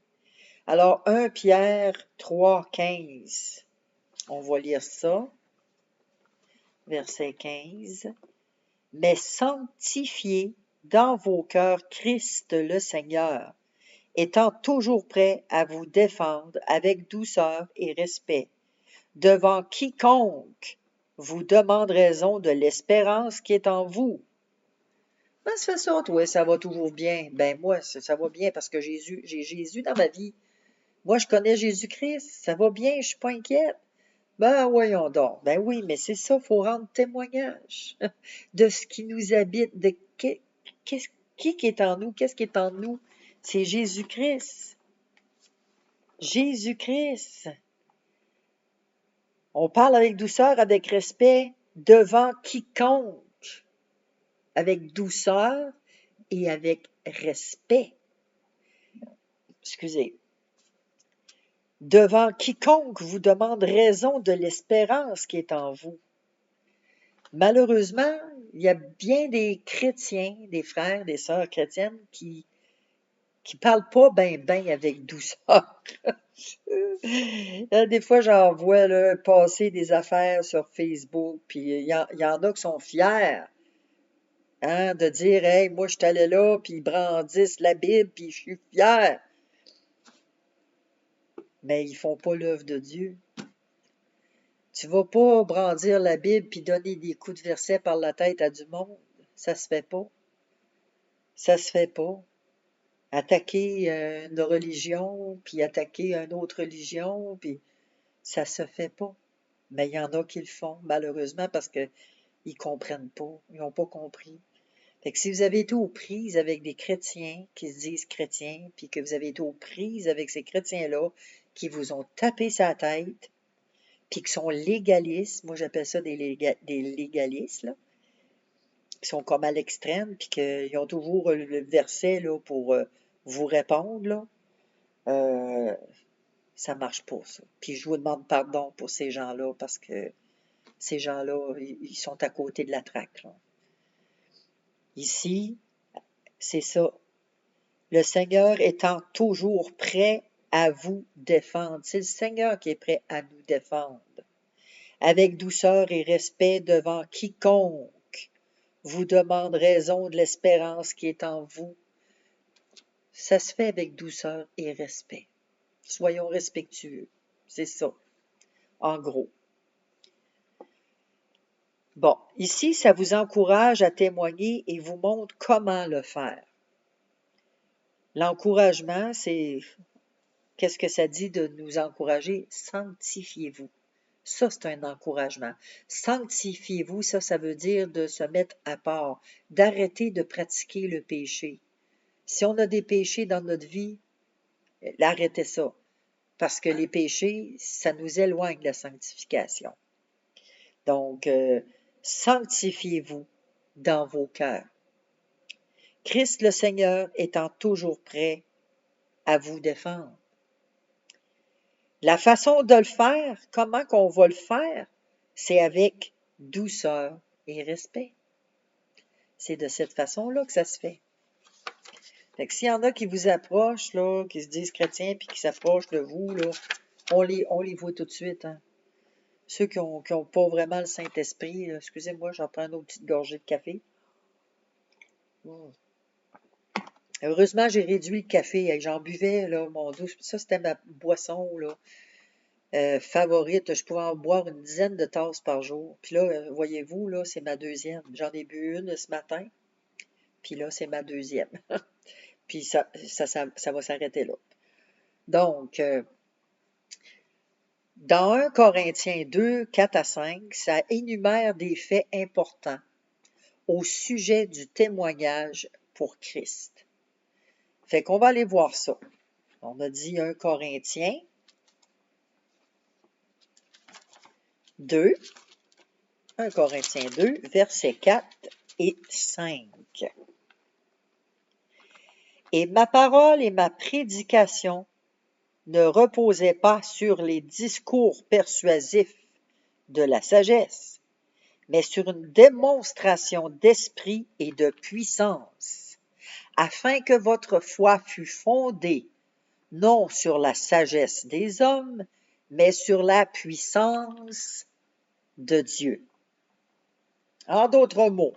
Speaker 1: Alors, 1 Pierre 3, 15. On va lire ça. Verset 15. Mais sanctifiez dans vos cœurs Christ le Seigneur, étant toujours prêt à vous défendre avec douceur et respect, devant quiconque vous demande raison de l'espérance qui est en vous. Ben, ça fait ça, toi, ça va toujours bien. Ben, moi, ça va bien parce que j'ai Jésus dans ma vie. Moi, je connais Jésus-Christ, ça va bien, je suis pas inquiète. Ben, voyons donc. Ben oui, mais c'est ça, il faut rendre témoignage de ce qui nous habite, de qui est en nous, qu'est-ce qui est en nous. C'est Jésus-Christ. Jésus-Christ. On parle avec douceur, avec respect, devant quiconque, avec douceur et avec respect. Excusez. Devant quiconque vous demande raison de l'espérance qui est en vous. Malheureusement, il y a bien des chrétiens, des frères, des sœurs chrétiennes qui parlent pas ben avec douceur. Des fois, j'en vois là, passer des affaires sur Facebook, puis il y en a qui sont fiers hein, de dire Hey, moi, je suis allé là, puis ils brandissent la Bible, puis je suis fier. Mais ils font pas l'œuvre de Dieu. Tu vas pas brandir la Bible puis donner des coups de verset par la tête à du monde. Ça se fait pas. Ça se fait pas. Attaquer une religion, puis attaquer une autre religion, puis ça se fait pas. Mais il y en a qui le font, malheureusement, parce qu'ils ne comprennent pas. Ils n'ont pas compris. Fait que si vous avez été aux prises avec des chrétiens qui se disent chrétiens, puis que vous avez été aux prises avec ces chrétiens-là qui vous ont tapé sa tête, puis qui sont légalistes, moi j'appelle ça des légalistes, là, qui sont comme à l'extrême, puis qu'ils ont toujours le verset là, pour vous répondre, là, ça marche pas, ça. Puis je vous demande pardon pour ces gens-là, parce que ces gens-là, ils sont à côté de la traque, là. Ici, c'est ça. Le Seigneur étant toujours prêt à vous défendre. C'est le Seigneur qui est prêt à nous défendre. Avec douceur et respect devant quiconque vous demande raison de l'espérance qui est en vous. Ça se fait avec douceur et respect. Soyons respectueux. C'est ça, en gros. Bon, ici, ça vous encourage à témoigner et vous montre comment le faire. L'encouragement, c'est... Qu'est-ce que ça dit de nous encourager? Sanctifiez-vous. Ça, c'est un encouragement. Sanctifiez-vous, ça veut dire de se mettre à part, d'arrêter de pratiquer le péché. Si on a des péchés dans notre vie, arrêtez ça. Parce que les péchés, ça nous éloigne de la sanctification. Donc, sanctifiez-vous dans vos cœurs. Christ le Seigneur étant toujours prêt à vous défendre. La façon de le faire, comment qu'on va le faire, c'est avec douceur et respect. C'est de cette façon-là que ça se fait. Fait que s'il y en a qui vous approchent, là, qui se disent chrétiens, puis qui s'approchent de vous, là, on les voit tout de suite, hein. Ceux qui ont pas vraiment le Saint-Esprit, excusez-moi, j'en prends une autre petite gorgée de café. Heureusement, j'ai réduit le café. J'en buvais, là, mon Dieu. Ça, c'était ma boisson, là, favorite. Je pouvais en boire une dizaine de tasses par jour. Puis là, voyez-vous, là, c'est ma deuxième. J'en ai bu une ce matin. Puis là, c'est ma deuxième. Puis ça va s'arrêter là. Donc, dans 1 Corinthiens 2, 4 à 5, ça énumère des faits importants au sujet du témoignage pour Christ. Fait qu'on va aller voir ça. On a dit 1 Corinthiens 2, 1 Corinthiens 2, versets 4 et 5. Et ma parole et ma prédication ne reposaient pas sur les discours persuasifs de la sagesse, mais sur une démonstration d'esprit et de puissance, afin que votre foi fût fondée non sur la sagesse des hommes, mais sur la puissance de Dieu. En d'autres mots,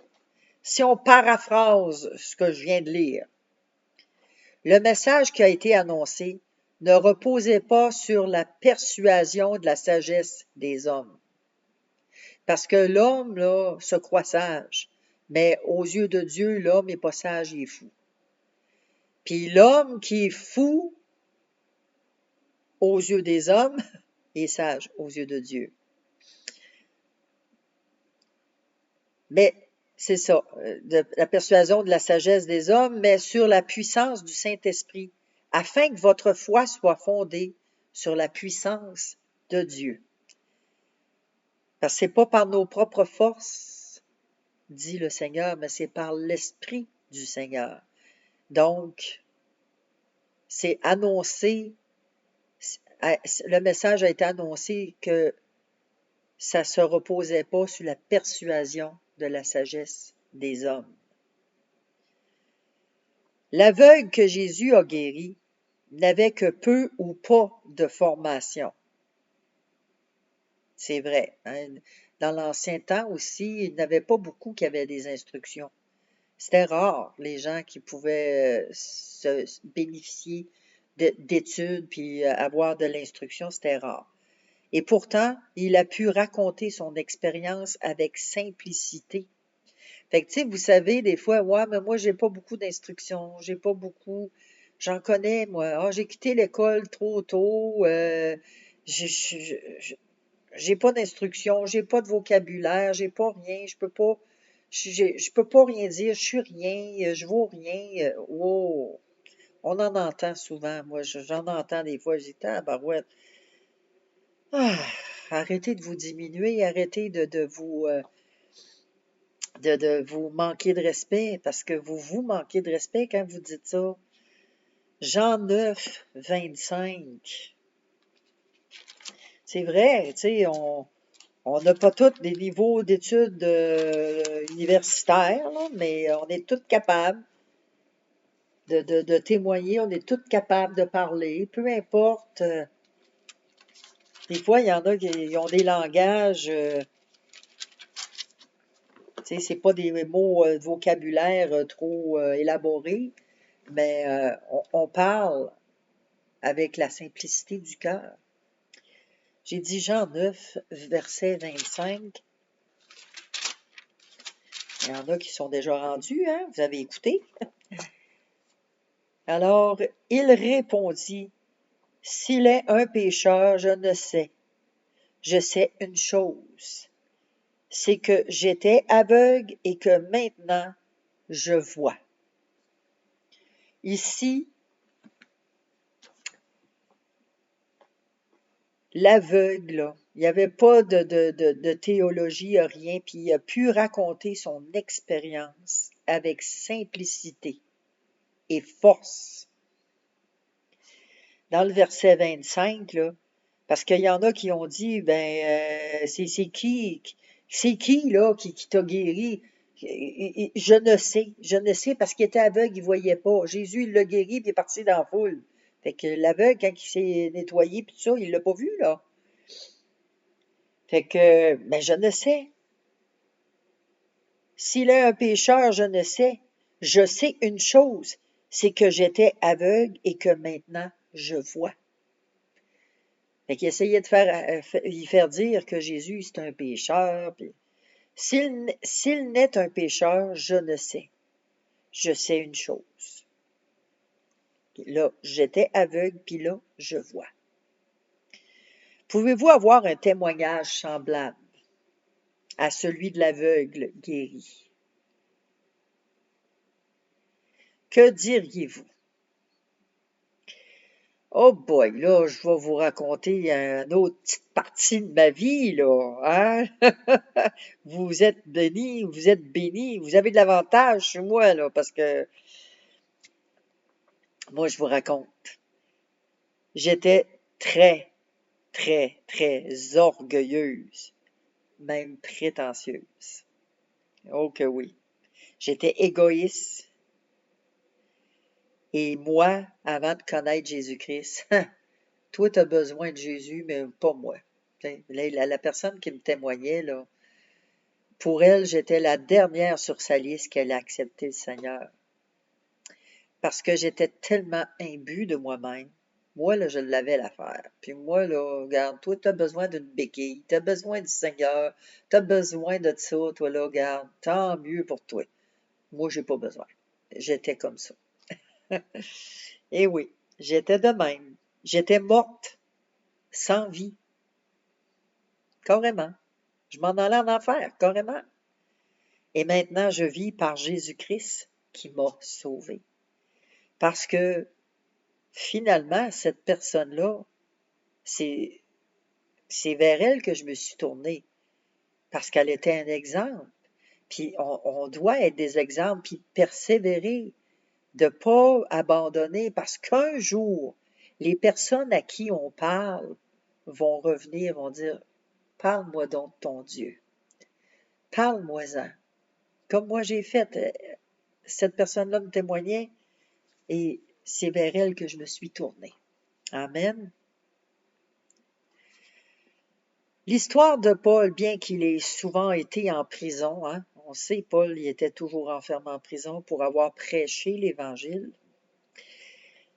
Speaker 1: si on paraphrase ce que je viens de lire, le message qui a été annoncé ne reposait pas sur la persuasion de la sagesse des hommes. Parce que l'homme, là, se croit sage, mais aux yeux de Dieu, l'homme n'est pas sage, il est fou. Puis l'homme qui est fou aux yeux des hommes est sage aux yeux de Dieu. Mais c'est ça, de la persuasion de la sagesse des hommes, mais sur la puissance du Saint-Esprit, afin que votre foi soit fondée sur la puissance de Dieu. Parce que c'est pas par nos propres forces, dit le Seigneur, mais c'est par l'Esprit du Seigneur. Donc, c'est annoncé, le message a été annoncé que ça ne se reposait pas sur la persuasion de la sagesse des hommes. L'aveugle que Jésus a guéri n'avait que peu ou pas de formation. C'est vrai, hein? Dans l'ancien temps aussi, il n'y avait pas beaucoup qui avaient des instructions. C'était rare, les gens qui pouvaient se bénéficier d'études puis avoir de l'instruction, c'était rare. Et pourtant, il a pu raconter son expérience avec simplicité. Fait que, tu sais, vous savez, des fois, ouais, mais moi, j'ai pas beaucoup d'instructions, j'ai pas beaucoup, j'en connais, moi. Ah, j'ai quitté l'école trop tôt, j'ai pas d'instructions, j'ai pas de vocabulaire, j'ai pas rien, je peux pas rien dire, je suis rien, je vaux rien. Wow! On en entend souvent, moi, j'en entends des fois, je dis, tabarouette. Ah, arrêtez de vous diminuer, arrêtez de vous de vous manquer de respect, parce que vous manquez de respect quand vous dites ça. Jean 9, 25. C'est vrai, tu sais, on n'a pas tous des niveaux d'études universitaires, là, mais on est tous capables de témoigner, on est tous capables de parler, peu importe. Des fois, il y en a qui ont des langages, tu sais, c'est pas des mots de vocabulaire trop élaborés, mais on parle avec la simplicité du cœur. J'ai dit Jean 9, verset 25. Il y en a qui sont déjà rendus, hein? Vous avez écouté? Alors, il répondit, s'il est un pécheur, je ne sais. Je sais une chose, c'est que j'étais aveugle et que maintenant je vois. Ici, l'aveugle, là, il n'y avait pas de théologie, rien, puis il a pu raconter son expérience avec simplicité et force. Dans le verset 25, là, parce qu'il y en a qui ont dit, ben, c'est qui, là, qui t'a guéri? Je ne sais, parce qu'il était aveugle, il ne voyait pas. Jésus, il l'a guéri, puis il est parti dans la foule. Fait que l'aveugle, quand il s'est nettoyé, puis tout ça, il ne l'a pas vu, là. Fait que, ben, je ne sais. S'il est un pécheur, je ne sais. Je sais une chose, c'est que j'étais aveugle et que maintenant, je vois. Fait qu'il essayait de lui faire dire que Jésus, c'est un pécheur. Puis, s'il n'est un pécheur, je ne sais. Je sais une chose. Là, j'étais aveugle, puis là, je vois. Pouvez-vous avoir un témoignage semblable à celui de l'aveugle guéri? Que diriez-vous? Oh boy, là, je vais vous raconter une autre petite partie de ma vie, là, hein? Vous êtes bénis, vous avez de l'avantage sur moi, là, parce que moi, je vous raconte. J'étais très, très, très orgueilleuse, même prétentieuse. Oh que oui. J'étais égoïste. Et moi, avant de connaître Jésus-Christ, toi, tu as besoin de Jésus, mais pas moi. La personne qui me témoignait, là, pour elle, j'étais la dernière sur sa liste qu'elle a accepté le Seigneur. Parce que j'étais tellement imbue de moi-même. Moi, là, je l'avais l'affaire. Puis moi, là, regarde, toi, tu as besoin d'une béquille, tu as besoin du Seigneur, tu as besoin de ça, toi, là, regarde, tant mieux pour toi. Moi, j'ai pas besoin. J'étais comme ça. Et oui, j'étais de même. J'étais morte, sans vie, carrément. Je m'en allais en enfer, carrément. Et maintenant, je vis par Jésus-Christ qui m'a sauvée. Parce que finalement, cette personne-là, c'est vers elle que je me suis tournée. Parce qu'elle était un exemple. Puis on doit être des exemples, puis persévérer, de ne pas abandonner, parce qu'un jour, les personnes à qui on parle vont revenir, vont dire, parle-moi donc de ton Dieu. Parle-moi-en. Comme moi j'ai fait, cette personne-là me témoignait, et c'est vers elle que je me suis tournée. Amen. L'histoire de Paul, bien qu'il ait souvent été en prison, hein, on sait, Paul il était toujours enfermé en prison pour avoir prêché l'Évangile.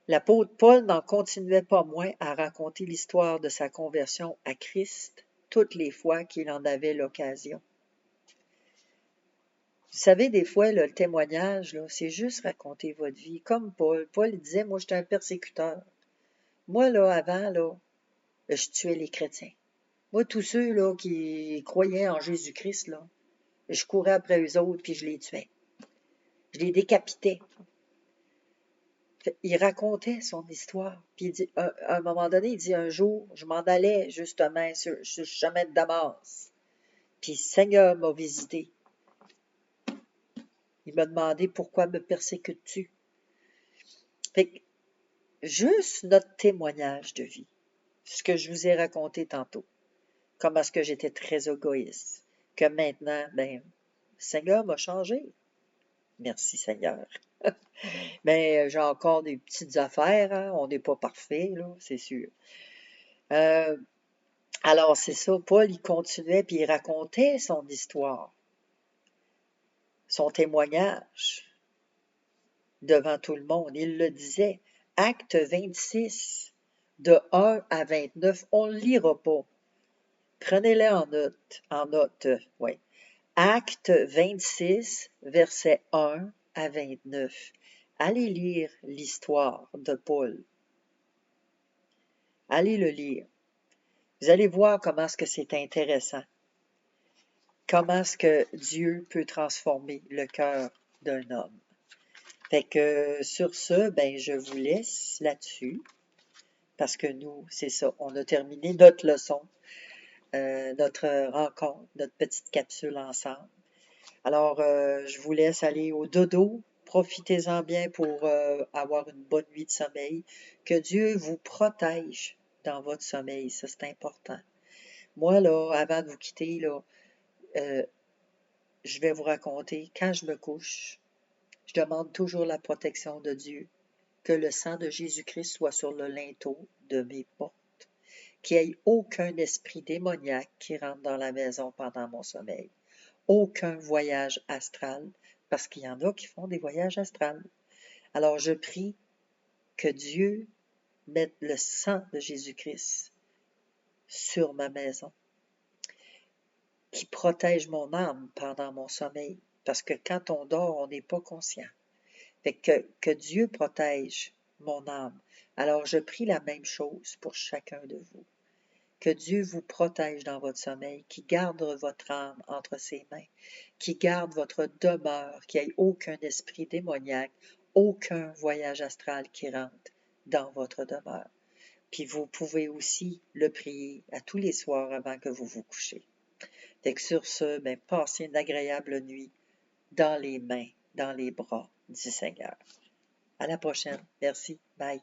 Speaker 1: L'apôtre Paul n'en continuait pas moins à raconter l'histoire de sa conversion à Christ toutes les fois qu'il en avait l'occasion. Vous savez, des fois, là, le témoignage, là, c'est juste raconter votre vie. Comme Paul. Paul il disait, moi, j'étais un persécuteur. Moi, là, avant, là, je tuais les chrétiens. Moi, tous ceux là, qui croyaient en Jésus-Christ, là, je courais après eux autres, puis je les tuais. Je les décapitais. Il racontait son histoire. Puis il dit, à un moment donné, il dit, un jour, je m'en allais justement sur le chemin de Damas. Puis le Seigneur m'a visité. Il m'a demandé pourquoi me persécutes-tu? Fait que juste notre témoignage de vie, ce que je vous ai raconté tantôt, comment est-ce que j'étais très égoïste, que maintenant, ben, le Seigneur m'a changé. Merci Seigneur. Mais j'ai encore des petites affaires, hein. On n'est pas parfait, là, c'est sûr. Alors, c'est ça, Paul, il continuait, puis il racontait son histoire, son témoignage devant tout le monde. Il le disait. Acte 26, de 1 à 29, on ne le lira pas. Prenez-le en note, oui. Acte 26, versets 1 à 29. Allez lire l'histoire de Paul. Allez le lire. Vous allez voir comment est-ce que c'est intéressant. Comment est-ce que Dieu peut transformer le cœur d'un homme. Fait que sur ce, ben je vous laisse là-dessus. Parce que nous, c'est ça, on a terminé notre leçon, notre rencontre, notre petite capsule ensemble. Alors, je vous laisse aller au dodo. Profitez-en bien pour avoir une bonne nuit de sommeil. Que Dieu vous protège dans votre sommeil, ça c'est important. Moi, là, avant de vous quitter, là, je vais vous raconter, quand je me couche, je demande toujours la protection de Dieu, que le sang de Jésus-Christ soit sur le linteau de mes portes, qu'il n'y ait aucun esprit démoniaque qui rentre dans la maison pendant mon sommeil, aucun voyage astral, parce qu'il y en a qui font des voyages astrales. Alors je prie que Dieu mette le sang de Jésus-Christ sur ma maison, qui protège mon âme pendant mon sommeil, parce que quand on dort, on n'est pas conscient. Fait que Dieu protège mon âme. Alors je prie la même chose pour chacun de vous. Que Dieu vous protège dans votre sommeil, qui garde votre âme entre ses mains, qui garde votre demeure, qu'il n'y ait aucun esprit démoniaque, aucun voyage astral qui rentre dans votre demeure. Puis vous pouvez aussi le prier à tous les soirs avant que vous vous couchez. Fait que sur ce, ben, passez une agréable nuit dans les mains, dans les bras du Seigneur. À la prochaine. Merci. Bye.